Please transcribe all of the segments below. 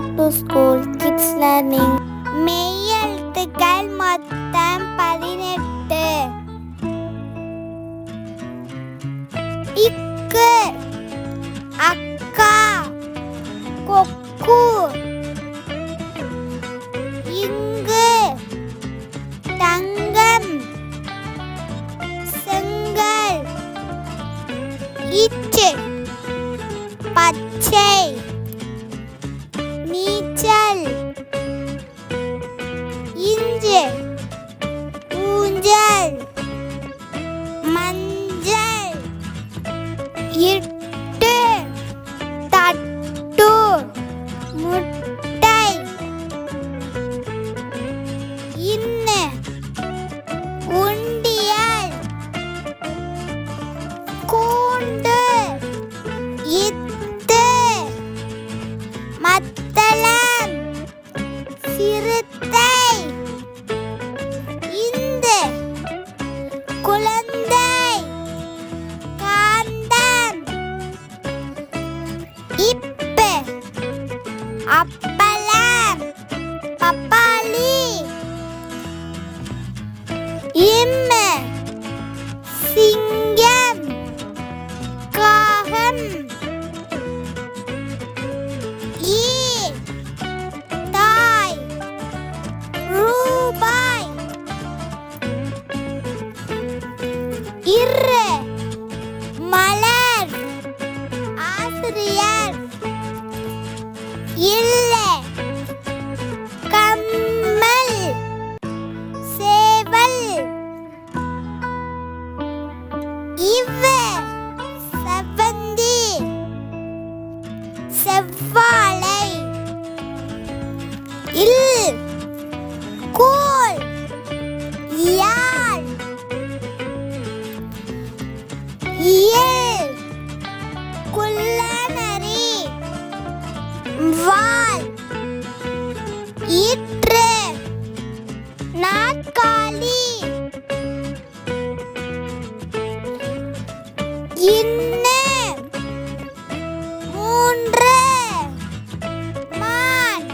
back to school kids learning. மெய்யெழுத்துக்கள் மொத்தம் 18. இக்கு அக்கா கொக்கு. இங்கு தங்கம் செங்கல். இச்சு பச்சை நீச்சல். இஞ்சு ஊஞ்சல் மஞ்சள். இட்டு தட்டு முட்டை. இன்னு உண்டியல். கூண்டு இத்து மத்தளம் சிறுத்தை. இந்து குழந்தை காந்தம். இப்பு அப்பளம் பப்பாளி. இம்மு சிங்கம் காகம். ஈ தாய் ரூபாய். இரு மலர் ஆசிரியர். இல்லை கம்மல் சேவல். இவ்வு செவ்வந்தி செவ்வாழை. இல் கோல் யாழ். இயல் குள்ளநரி வால். இற்று நாற்காலி. இன்னு மூன்று மான்.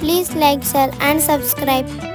Please like, share and subscribe.